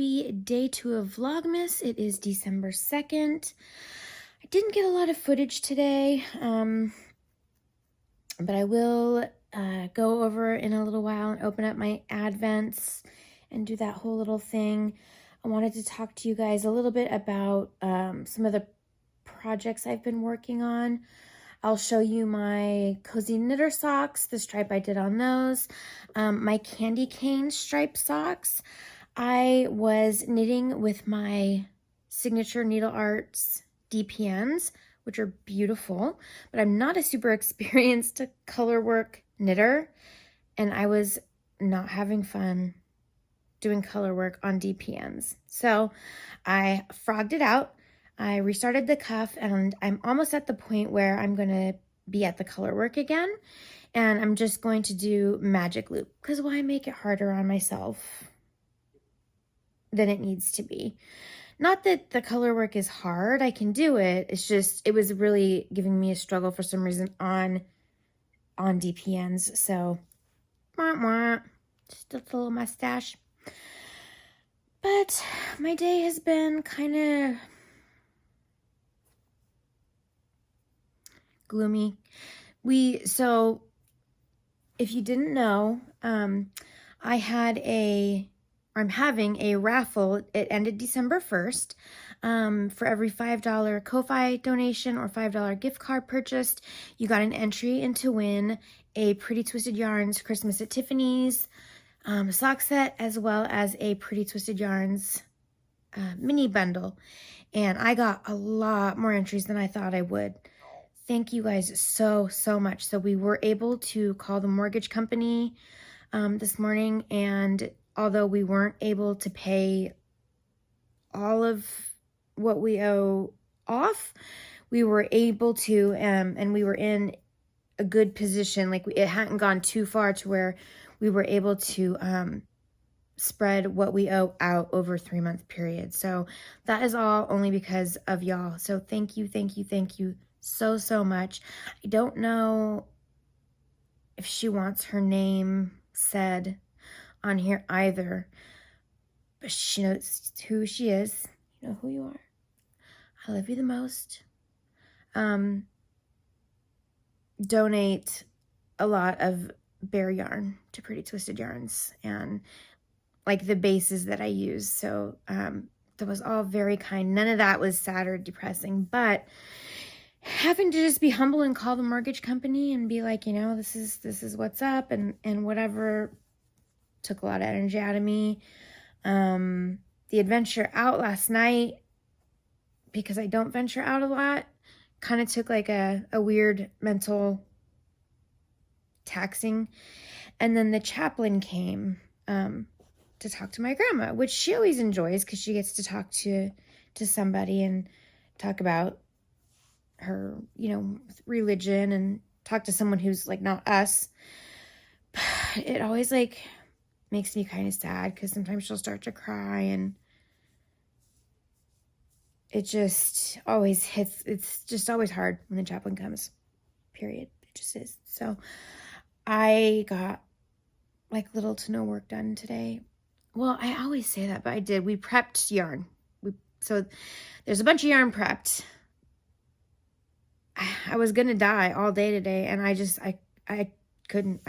happy day 2 of Vlogmas. It is December 2nd. I didn't get a lot of footage today, but I will go over in a little while and open up my advents and do that whole little thing. I wanted to talk to you guys a little bit about some of the projects I've been working on. I'll show you my cozy knitter socks, the stripe I did on those, my candy cane stripe socks. I was knitting with my Signature Needle Arts DPNs, which are beautiful, but I'm not a super experienced color work knitter, and I was not having fun doing color work on DPNs. So I frogged it out. I restarted the cuff, and I'm almost at the point where I'm going to be at the color work again, and I'm just going to do magic loop, because why make it harder on myself than it needs to be? Not that the color work is hard, I can do it. It's just, it was really giving me a struggle for some reason on DPNs. So, just a little mustache. But my day has been kind of gloomy. So if you didn't know, I'm having a raffle. It ended December 1st. For every $5 Ko-Fi donation or $5 gift card purchased, you got an entry in to win a Pretty Twisted Yarns Christmas at Tiffany's sock set, as well as a Pretty Twisted Yarns mini bundle. And I got a lot more entries than I thought I would. Thank you guys so much. So we were able to call the mortgage company this morning, and although we weren't able to pay all of what we owe off, we were able to, and we were in a good position. Like, it hadn't gone too far to where we were able to spread what we owe out over a 3-month period. So that is all only because of y'all. So thank you so much. I don't know if she wants her name said on here either, but she knows who she is. You know who you are. I love you the most. Donate a lot of bare yarn to Pretty Twisted Yarns, and like the bases that I use. So that was all very kind. None of that was sad or depressing, but having to just be humble and call the mortgage company and be like, you know, this is what's up, and whatever, took a lot of energy out of me. The adventure out last night, because I don't venture out a lot, kind of took like a weird mental taxing. And then the chaplain came to talk to my grandma, which she always enjoys, because she gets to talk to somebody and talk about her, you know, religion, and talk to someone who's like not us. But it always like makes me kind of sad, because sometimes she'll start to cry, and it just always hits. It's just always hard when the chaplain comes, period. It just is. So I got like little to no work done today. Well, I always say that, but I did. We prepped yarn. So there's a bunch of yarn prepped. I was gonna die all day today, and I couldn't.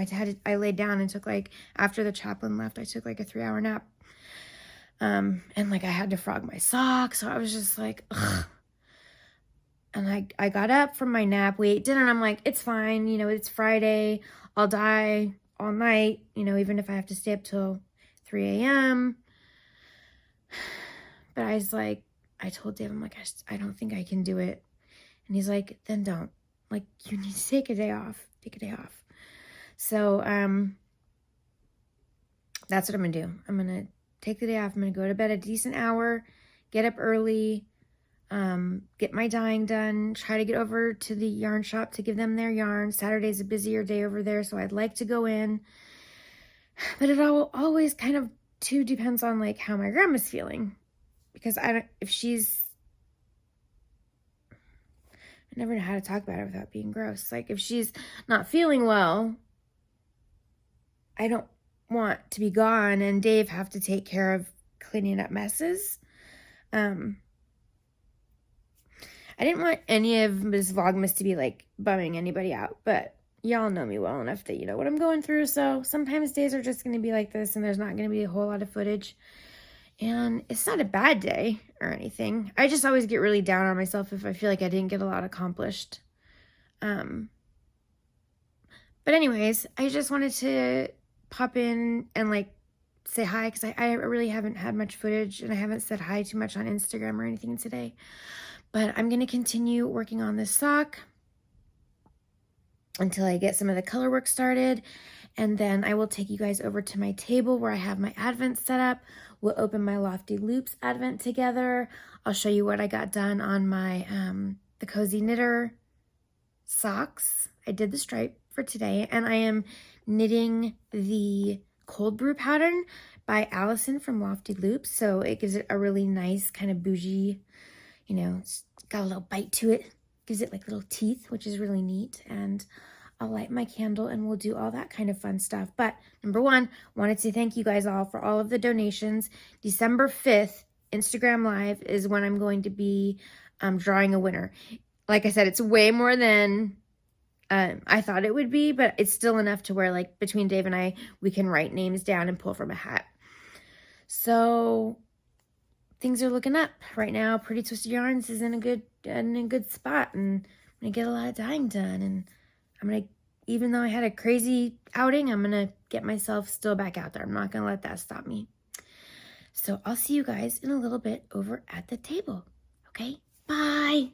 I laid down and took, like, after the chaplain left, I took like a 3-hour nap. And like I had to frog my socks, so I was just like, ugh. And I got up from my nap, we ate dinner, and I'm like, it's fine, you know, it's Friday, I'll die all night, you know, even if I have to stay up till 3 a.m. But I was like, I told Dave, I'm like, I don't think I can do it. And he's like, then don't. Like, you need to take a day off. Take a day off. So, that's what I'm going to do. I'm going to take the day off. I'm going to go to bed at a decent hour, get up early, get my dyeing done, try to get over to the yarn shop to give them their yarn. Saturday's a busier day over there, so I'd like to go in. But it always kind of, too, depends on, like, how my grandma's feeling. Because if she's, I never know how to talk about it without being gross. Like, if she's not feeling well, I don't want to be gone and Dave have to take care of cleaning up messes. I didn't want any of this Vlogmas to be like bumming anybody out, but y'all know me well enough that you know what I'm going through, so sometimes days are just going to be like this and there's not going to be a whole lot of footage. And it's not a bad day or anything. I just always get really down on myself if I feel like I didn't get a lot accomplished. But anyways, I just wanted to pop in and like say hi because I really haven't had much footage and I haven't said hi too much on Instagram or anything today. But I'm going to continue working on this sock until I get some of the color work started. And then I will take you guys over to my table where I have my advent set up. We'll open my Lofty Loops advent together. I'll show you what I got done on my the Cozy Knitter socks. I did the stripe for today, and I am knitting the cold brew pattern by Allison from Lofty Loops. So it gives it a really nice kind of bougie, you know, it's got a little bite to it. Gives it like little teeth, which is really neat. And I'll light my candle and we'll do all that kind of fun stuff. But number one, wanted to thank you guys all for all of the donations. December 5th, Instagram Live is when I'm going to be drawing a winner. Like I said, it's way more than I thought it would be, but it's still enough to where like between Dave and I, we can write names down and pull from a hat. So things are looking up right now. Pretty Twisted Yarns is in a good spot, and I'm gonna get a lot of dyeing done. And I'm gonna, even though I had a crazy outing, I'm gonna get myself still back out there. I'm not gonna let that stop me. So I'll see you guys in a little bit over at the table. Okay, bye.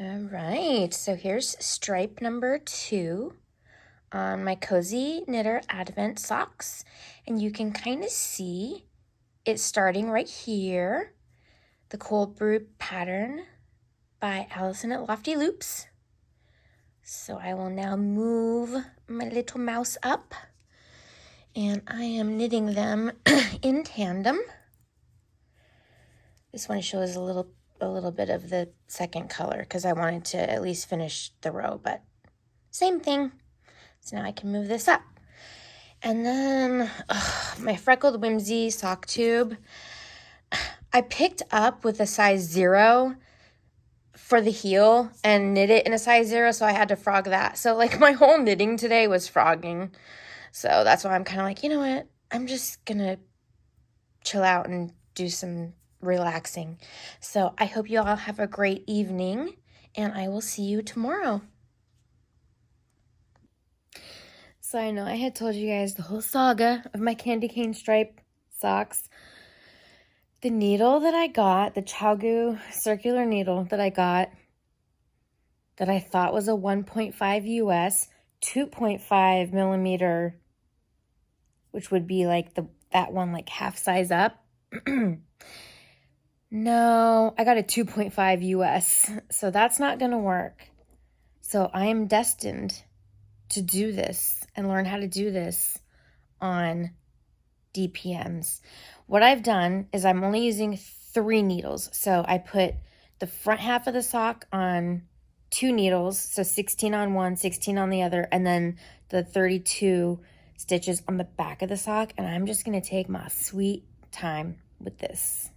All right, so here's stripe number 2 on my Cozy Knitter Advent socks. And you can kind of see it starting right here, the Cold Brew pattern by Allison at Lofty Loops. So I will now move my little mouse up, and I am knitting them in tandem. This one shows a little bit of the second color because I wanted to at least finish the row, but same thing. So now I can move this up. And then my Freckled Whimsy sock tube, I picked up with a size 0 for the heel and knit it in a size 0, so I had to frog that. So like my whole knitting today was frogging. So that's why I'm kind of like, you know what? I'm just gonna chill out and do some relaxing. So I hope you all have a great evening, and I will see you tomorrow. So I know I had told you guys the whole saga of my candy cane stripe socks. The needle that I got, the Chalgu circular needle that I got, that I thought was a 1.5 US, 2.5 millimeter, which would be like that one like half size up. No, I got a 2.5 US, so that's not going to work. So I am destined to do this and learn how to do this on DPMs. What I've done is I'm only using 3 needles. So I put the front half of the sock on 2 needles, so 16 on one, 16 on the other, and then the 32 stitches on the back of the sock. And I'm just going to take my sweet time with this.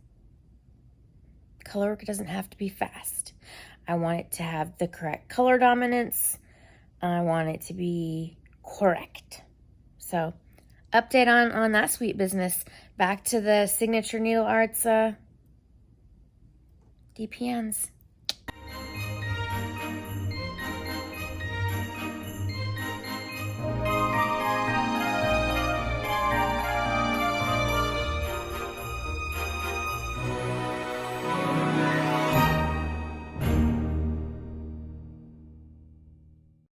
Color work doesn't have to be fast. I want it to have the correct color dominance. I want it to be correct. So update on that sweet business. Back to the Signature Needle Arts DPNs.